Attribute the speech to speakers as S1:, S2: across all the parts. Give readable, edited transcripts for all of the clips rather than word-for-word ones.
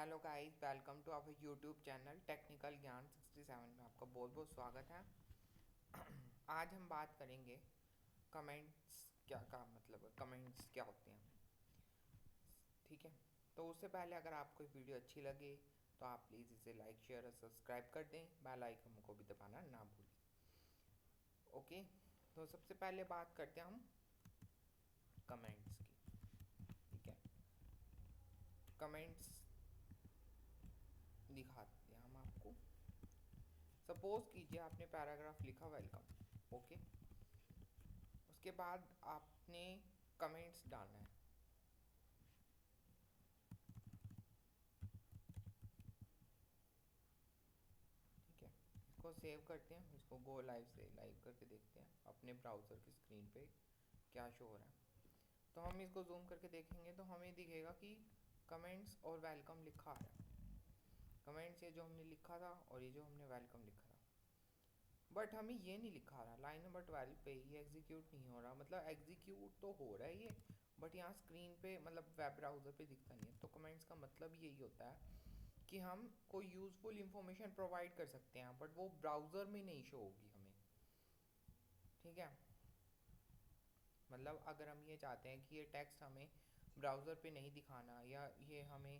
S1: Hello guys, welcome to our YouTube channel technical Gyan 67 में आपका बहुत बहुत स्वागत है। आज हम बात करेंगे कमेंट्स क्या का मतलब है, कमेंट्स क्या होते हैं। ठीक है, तो उससे पहले अगर आपको वीडियो अच्छी लगे तो आप प्लीज़ इसे लाइक शेयर और सब्सक्राइब कर दें, बेल आइकन को भी दबाना ना भूलें। ओके, तो सबसे पहले बात करते हैं हम कमेंट्स की। ठीक है, कमेंट्स दिखाते हैं हम आपको। सपोज कीजिए आपने पैराग्राफ लिखा वेलकम, ओके। उसके बाद आपने कमेंट्स डालना है। ठीक है, इसको सेव करते हैं, इसको गो लाइव से लाइव करके देखते हैं अपने ब्राउज़र की स्क्रीन पे क्या शो हो रहा है। तो हम इसको जूम करके देखेंगे तो हमें दिखेगा कि कमेंट्स और वेलकम लिखा आ रहा है। कमेंट्स ये जो हमने लिखा था और ये जो हमने वेलकम लिखा था, बट हमें ये नहीं लिखा रहा। लाइन नंबर 12 पे ये एग्जीक्यूट नहीं हो रहा, मतलब एग्जीक्यूट तो हो रहा है ये, बट यहाँ स्क्रीन पे मतलब वेब ब्राउज़र पे दिखता नहीं है। तो कमेंट्स का मतलब यही होता है कि हम कोई यूज़फुल इंफॉर्मेशन प्रोवाइड कर सकते हैं बट वो ब्राउज़र में नहीं शो होगी हमें। ठीक है, मतलब अगर हम ये चाहते हैं कि ये टेक्स्ट हमें ब्राउज़र पे नहीं दिखाना या ये हमें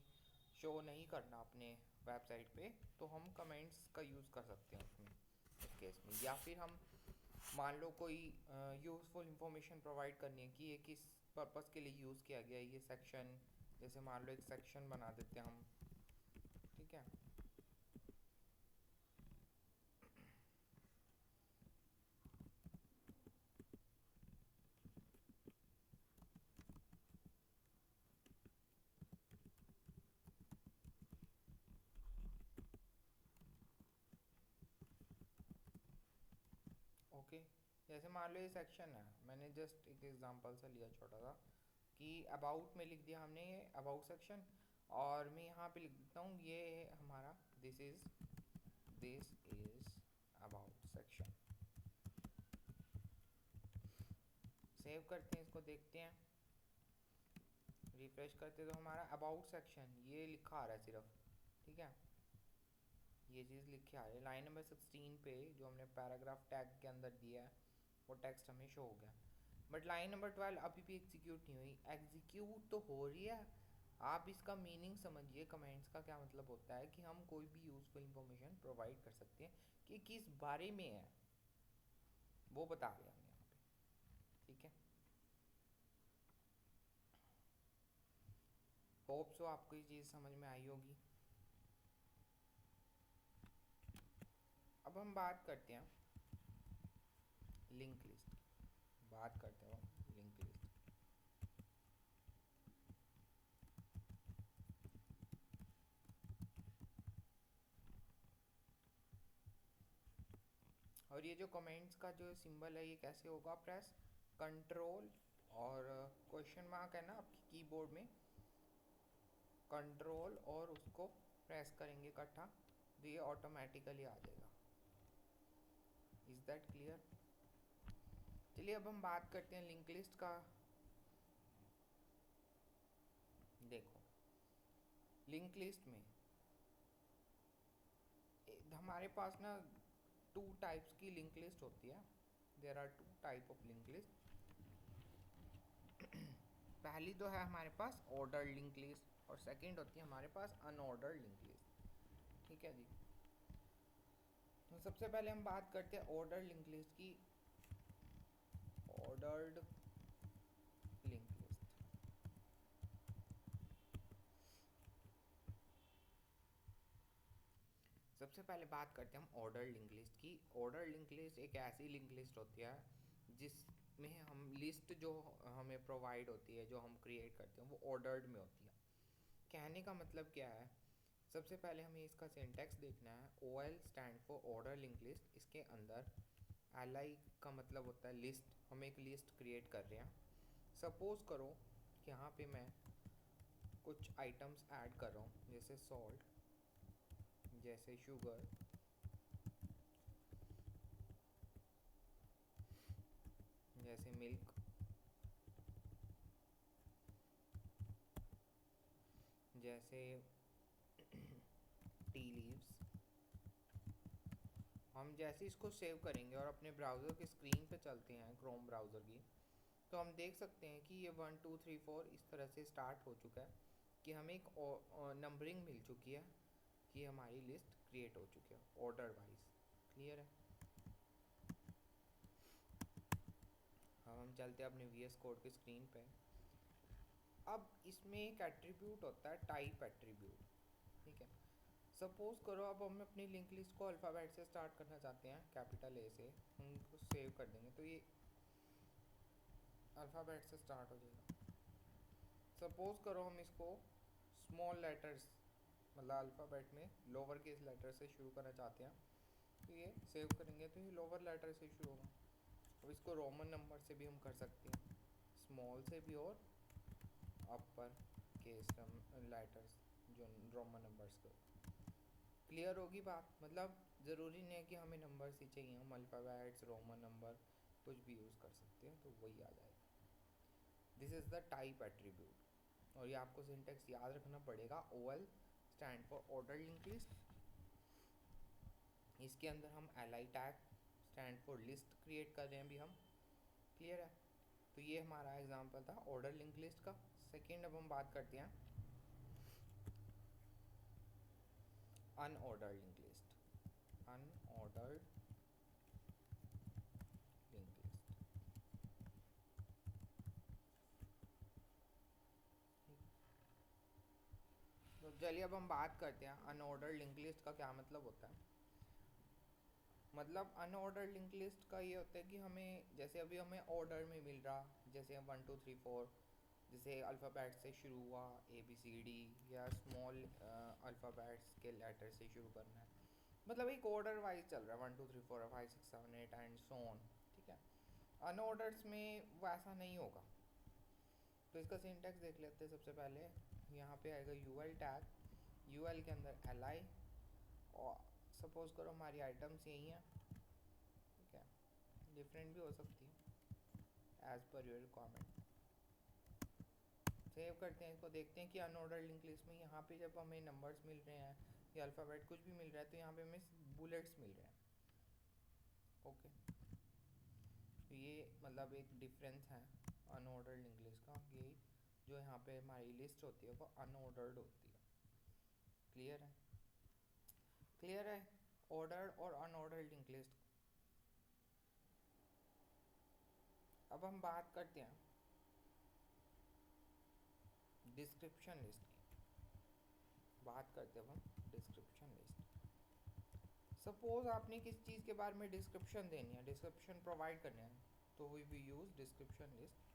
S1: शो नहीं करना अपने वेबसाइट पे, तो हम कमेंट्स का यूज़ कर सकते हैं उसमें, उस केस में। या फिर हम मान लो कोई यूज़फुल इंफॉर्मेशन प्रोवाइड करनी है कि ये किस पर्पज़ के लिए यूज़ किया गया है ये सेक्शन, जैसे मान लो एक सेक्शन बना देते हैं हम। ठीक है, ओके। जैसे मान लो ये सेक्शन है, मैंने जस्ट एक एग्जांपल सा लिया छोटा सा कि अबाउट में लिख दिया हमने ये अबाउट सेक्शन, और मैं यहाँ पे लिख देता हूँ ये है हमारा this is about section. Save करते हैं, इसको देखते हैं, रिफ्रेश करते तो हमारा अबाउट सेक्शन ये लिखा आ रहा है सिर्फ। ठीक है, ये चीज़ लिखी आ रही है। लाइन नंबर 16 पे जो हमने पैराग्राफ टैग के अंदर दिया है वो टेक्स्ट हमें शो हो गया, बट लाइन नंबर 12 अभी भी एग्जीक्यूट नहीं हुई। एग्जीक्यूट तो हो रही है। आप इसका मीनिंग समझिए, कमेंट्स का क्या मतलब होता है कि हम कोई भी यूज़फुल इंफॉर्मेशन प्रोवाइड कर सकते हैं कि किस बारे में है वो बता रहे हैं हम यहाँ पे। ठीक है, होप सो आपको ये चीज़ समझ में आई होगी। अब हम बात करते हैं लिंक लिस्ट की। बात करते हैं लिंक लिस्ट। और ये जो कमेंट्स का जो सिंबल है ये कैसे होगा, प्रेस कंट्रोल और क्वेश्चन मार्क है ना आपकी कीबोर्ड में, कंट्रोल और उसको प्रेस करेंगे इकट्ठा तो ये ऑटोमेटिकली आ जाएगा। Is that clear? चलिए अब हम बात करते हैं लिंक लिस्ट का। देखो, लिंक लिस्ट में हमारे पास ना टू टाइप्स की लिंक लिस्ट होती है। There are two type of link list. पहली तो है हमारे पास ऑर्डर लिंक लिस्ट और सेकंड होती है हमारे पास अनऑर्डर लिंक लिस्ट। ठीक है जी, तो सबसे पहले हम बात करते हैं ऑर्डर लिंक लिस्ट की। ऑर्डर्ड लिंक लिस्ट, सबसे पहले बात करते हैं हम ऑर्डर लिंक लिस्ट की। ऑर्डर लिंक लिस्ट एक ऐसी लिंक लिस्ट होती है जिसमें हम लिस्ट जो हमें प्रोवाइड होती है, जो हम क्रिएट करते हैं वो ऑर्डर्ड में होती है। कहने का मतलब क्या है, सबसे पहले हमें इसका सिंटैक्स देखना है। O L stand for order link list. इसके अंदर एल आई का मतलब होता है लिस्ट, हम एक लिस्ट क्रिएट कर रहे हैं। सपोज़ करो कि यहाँ पे मैं कुछ आइटम्स ऐड कर रहा हूँ, जैसे सॉल्ट, जैसे शुगर, जैसे मिल्क, जैसे टी लीव्स। हम जैसे इसको सेव करेंगे और अपने ब्राउज़र की स्क्रीन पे चलते हैं, क्रोम ब्राउज़र की, तो हम देख सकते हैं कि ये 1 2 3 4 इस तरह से स्टार्ट हो चुका है, कि हमें एक नंबरिंग मिल चुकी है, कि हमारी लिस्ट क्रिएट हो चुकी है ऑर्डर वाइज। क्लियर है। अब हम चलते हैं अपने VS कोड की स्क्रीन पे। अब इसमें एक एट्रीब्यूट होता है टाइप एट्रीब्यूट, ठीक है। सपोज करो अब हम अपनी लिंक लिस्ट को अल्फ़ाबेट से स्टार्ट करना चाहते हैं, कैपिटल ए से, हम इसको सेव कर देंगे तो ये अल्फ़ाबेट से स्टार्ट हो जाएगा। सपोज करो हम इसको स्मॉल लेटर्स, मतलब अल्फ़ाबेट में लोअर केस लेटर से शुरू करना चाहते हैं, तो ये सेव करेंगे तो ये लोअर लेटर से शुरू होगा। अब इसको रोमन नंबर से भी हम कर सकते हैं, स्मॉल से भी और अपर केस लेटर्स जो रोमन नंबर्स को। क्लियर होगी बात। मतलब ज़रूरी नहीं है कि हमें नंबर्स ही चाहिए, हम अल्फ़ाबेट्स, रोमन नंबर कुछ भी यूज़ कर सकते हैं, तो वही आ जाएगा। This is the type attribute. और ये आपको सिंटेक्स याद रखना पड़ेगा। OL stand for order link list. इसके अंदर हम LI tag stand for list create कर रहे हैं अभी हम। क्लियर है। तो ये हमारा एग्जांपल था ऑर्डर लिंक लिस्ट का। सेकेंड अब हम बात करते हैं unordered link list. Unordered link list, तो चलिए अब हम बात करते हैं अनऑर्डर्ड लिंक लिस्ट का क्या मतलब होता है। मतलब अनऑर्डर्ड लिंक लिस्ट का ये होता है कि हमें जैसे अभी हमें ऑर्डर में मिल रहा, जैसे 1 2 3 4, जैसे अल्फ़ाबेट से शुरू हुआ ABCD, या स्मॉल अल्फ़ाबेट्स के लेटर से शुरू करना है, मतलब एक ऑर्डर वाइज चल रहा है 1 2 3 4 5 6 7 8 एंड सो ऑन, ठीक है। अनऑर्डर्स में वो ऐसा नहीं होगा। तो इसका सिंटैक्स देख लेते हैं। सबसे पहले यहाँ पे आएगा UL टैग, UL के अंदर LI, और सपोज करो हमारी आइटम्स यही हैं, ठीक है, डिफरेंट भी हो सकती है as per your requirement. Save करते हैं इसको, देखते हैं कि अनऑर्डर्ड लिंक लिस्ट में यहाँ पे जब हमें नंबर्स मिल रहे हैं या अल्फ़ाबेट कुछ भी मिल रहा है, तो यहाँ पे हमें बुलेट्स मिल रहे हैं। ओके, तो ये मतलब एक डिफरेंस है अनऑर्डर्ड लिंक लिस्ट का, ये जो यहाँ पे हमारी लिस्ट होती है वो अनऑर्डर्ड होती है। क्लियर है। क्लियर है ऑर्डर्ड और अनऑर्डर्ड लिंक लिस्ट। अब हम बात करते हैं डिस्क्रिप्शन लिस्ट की। बात करते हैं अब हम डिस्क्रिप्शन लिस्ट। सपोज आपने किस चीज़ के बारे में डिस्क्रिप्शन देनी है, डिस्क्रिप्शन प्रोवाइड करना है, तो वी यूज़ डिस्क्रिप्शन लिस्ट।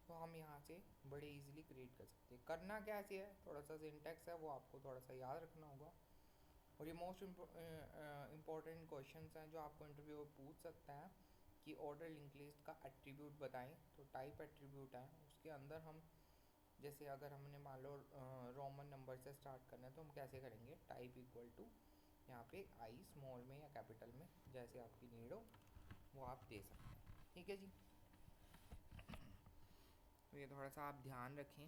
S1: तो हम यहाँ से बड़े इजीली क्रिएट कर सकते हैं। करना कैसे है, थोड़ा सा सिंटैक्स है वो आपको थोड़ा सा याद रखना होगा। और ये मोस्ट इम्पॉर्टेंट क्वेश्चंस हैं जो आपको इंटरव्यू में पूछ सकता है कि ऑर्डर लिंक लिस्ट का एट्रीब्यूट बताएं। तो टाइप एट्रीब्यूट है, उसके अंदर हम जैसे अगर हमने मान लो रोमन नंबर से स्टार्ट करना है, तो हम कैसे करेंगे, टाइप इक्वल टू यहाँ पे आई स्मॉल में या कैपिटल में, जैसे आपकी नीड हो वो आप दे सकते हैं। ठीक है जी। तो ये थोड़ा सा आप ध्यान रखें।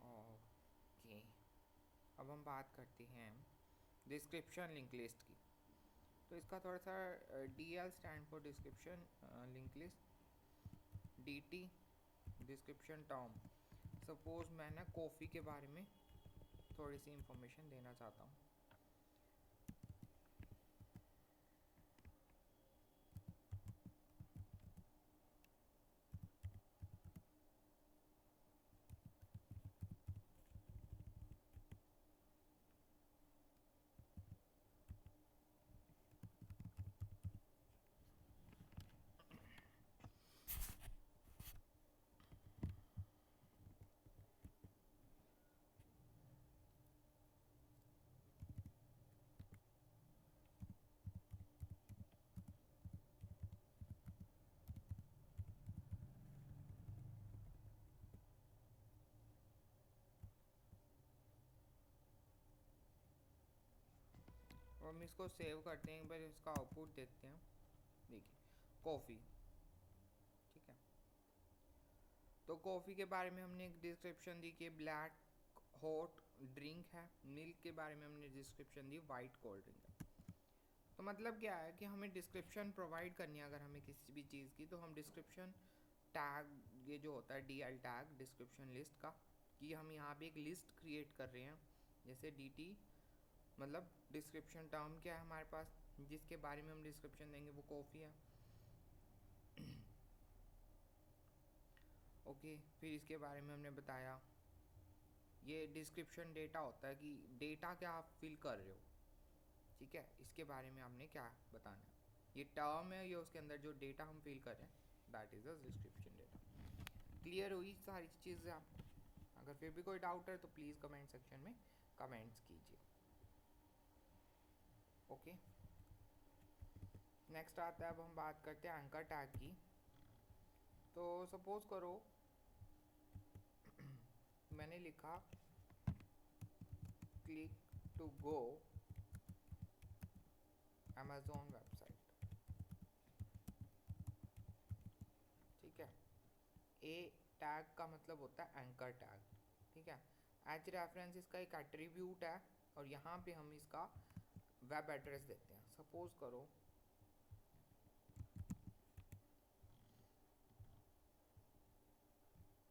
S1: ओके, अब हम बात करते हैं डिस्क्रिप्शन लिंक लिस्ट की। तो इसका थोड़ा सा DL stand for description link list, DT description term. Suppose मैं ना कॉफ़ी के बारे में थोड़ी सी इंफॉर्मेशन देना चाहता हूँ। और हम इसको सेव करते हैं, एक बार इसका आउटपुट देखते हैं। देखिए कॉफ़ी, ठीक है। तो कॉफ़ी के बारे में हमने एक डिस्क्रिप्शन दी कि ब्लैक हॉट ड्रिंक है, मिल्क के बारे में हमने description the white cold drink है। तो मतलब क्या है कि हमें डिस्क्रिप्शन प्रोवाइड करनी है अगर हमें किसी भी चीज़ की, तो हम डिस्क्रिप्शन टैग, ये जो होता है DL टैग डिस्क्रिप्शन लिस्ट का, कि हम यहाँ पे एक लिस्ट क्रिएट कर रहे हैं, जैसे DT मतलब डिस्क्रिप्शन टर्म क्या है हमारे पास, जिसके बारे में हम डिस्क्रिप्शन देंगे वो कॉफ़ी है। ओके, फिर इसके बारे में हमने बताया ये डिस्क्रिप्शन डेटा होता है कि डेटा क्या आप फिल कर रहे हो, ठीक है, इसके बारे में हमने क्या बताना है। ये टर्म है, ये उसके अंदर जो डेटा हम फिल कर रहे हैं that is a description data. Clear हुई सारी चीज़ें आपको? अगर फिर भी कोई डाउट है तो प्लीज़ कमेंट सेक्शन में कमेंट्स कीजिए। ओके, नेक्स्ट आता है, अब हम बात करते हैं एंकर टैग की। तो सपोज करो मैंने लिखा click to go Amazon website, ठीक है। ए टैग का मतलब होता है एंकर टैग, ठीक है। एच रेफरेंस इसका एक एट्रीब्यूट है और यहाँ पे हम इसका वेब एड्रेस देते हैं। सपोज करो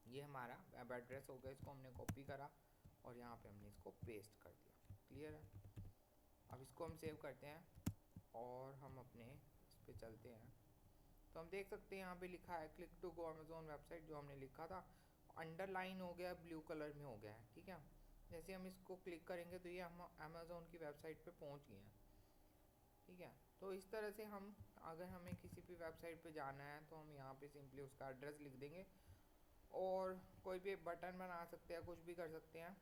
S1: ये हमारा वेब एड्रेस हो गया, इसको हमने कॉपी करा और यहाँ पे हमने इसको पेस्ट कर दिया। क्लियर है? अब इसको हम सेव करते हैं और हम अपने इस पे चलते हैं, तो हम देख सकते हैं यहाँ पे लिखा है click to go Amazon website, जो हमने लिखा था अंडरलाइन हो गया, ब्लू कलर में हो गया है, ठीक है। जैसे हम इसको क्लिक करेंगे तो ये हम अमेज़ॉन की वेबसाइट पे पहुँच गए हैं, ठीक है। तो इस तरह से हम अगर हमें किसी भी वेबसाइट पे जाना है तो हम यहाँ पे सिंपली उसका एड्रेस लिख देंगे और कोई भी बटन बना सकते हैं, कुछ भी कर सकते हैं,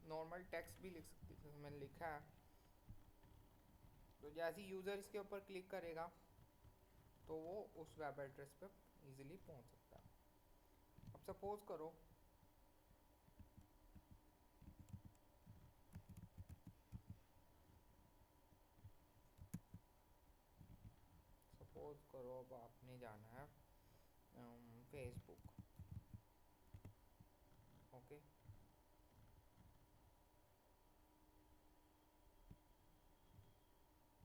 S1: नॉर्मल टेक्स्ट भी लिख सकते हैं जैसे मैंने लिखा है। तो जैसे यूज़र इसके ऊपर क्लिक करेगा तो वो उस वेब एड्रेस पे इजीली पहुंच सकता है। अब सपोज करो अब आपने जाना है फेसबुक, ओके।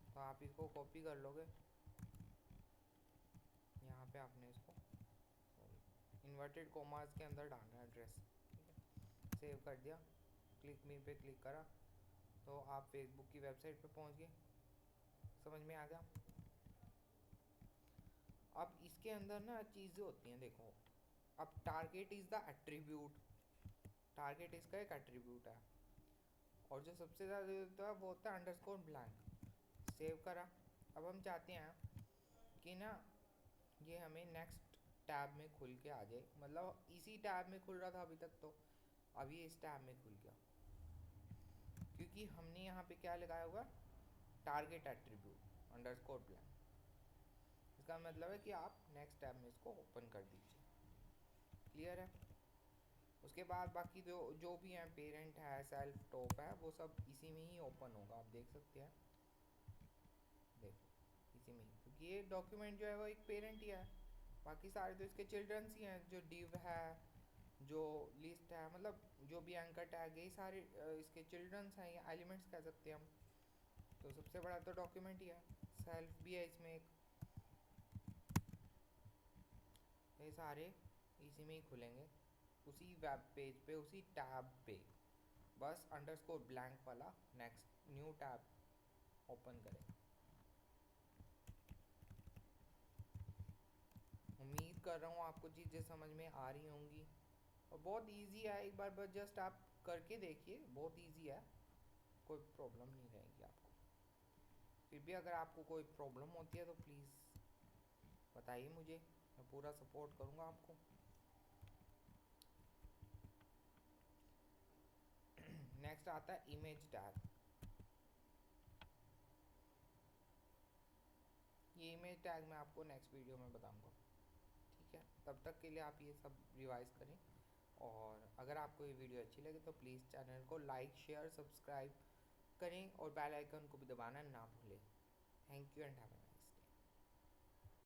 S1: तो आप इसको कॉपी कर लोगे, यहाँ पे आपने इसको इन्वर्टेड कोमास के अंदर डालना है एड्रेस, ठीक है। सेव कर दिया, क्लिक मी पे क्लिक करा तो आप फेसबुक की वेबसाइट पे पहुँच गए। समझ में आ गया? अब इसके अंदर ना चीज़ें होती हैं, देखो अब target is the attribute, target इसका एक एट्रीब्यूट है और जो सबसे ज़्यादा होता है वो होता है अंडरस्कोर ब्लैंक। सेव करा। अब हम चाहते हैं कि ना ये हमें नेक्स्ट टैब में खुल के आ जाए, मतलब इसी टैब में खुल रहा था अभी तक, तो अभी इस टैब में खुल गया क्योंकि हमने यहाँ पे क्या लगाया हुआ, टारगेट एट्रीब्यूट अंडरस्कोर ब्लैंक। इसका मतलब है कि आप नेक्स्ट टैब में इसको ओपन कर दीजिए। क्लियर है? उसके बाद बाकी जो जो भी हैं, पेरेंट है, सेल्फ टॉप है, वो सब इसी में ही ओपन होगा। आप देख सकते हैं, देखो इसी में ही, क्योंकि ये डॉक्यूमेंट जो है वो एक पेरेंट ही है, बाकी सारे तो इसके चिल्ड्रंस ही हैं। जो डिव है, जो लिस्ट है, मतलब जो भी एंकर टैग है, ये सारे इसके चिल्ड्रंस हैं, या एलिमेंट्स कह सकते हैं हम। तो सबसे बड़ा तो डॉक्यूमेंट ही है, सेल्फ भी है इसमें एक, ये सारे इसी में ही खुलेंगे, उसी वेब पेज पे, उसी टैब पे। बस अंडरस्कोर ब्लैंक वाला नेक्स्ट न्यू टैब ओपन करें। उम्मीद कर रहा हूँ आपको चीज़ें समझ में आ रही होंगी और बहुत इजी है, एक बार बस जस्ट आप करके देखिए, बहुत इजी है, कोई प्रॉब्लम नहीं रहेगी आपको। फिर भी अगर आपको कोई प्रॉब्लम होती है तो प्लीज़ बताइए मुझे, मैं पूरा सपोर्ट करूँगा आपको। नेक्स्ट आता है इमेज टैग। ये इमेज टैग मैं आपको नेक्स्ट वीडियो में बताऊँगा, ठीक है। तब तक के लिए आप ये सब रिवाइज करें और अगर आपको ये वीडियो अच्छी लगे तो प्लीज़ चैनल को लाइक, शेयर, सब्सक्राइब करें और बेल आइकन को भी दबाना ना भूलें। Thank you and have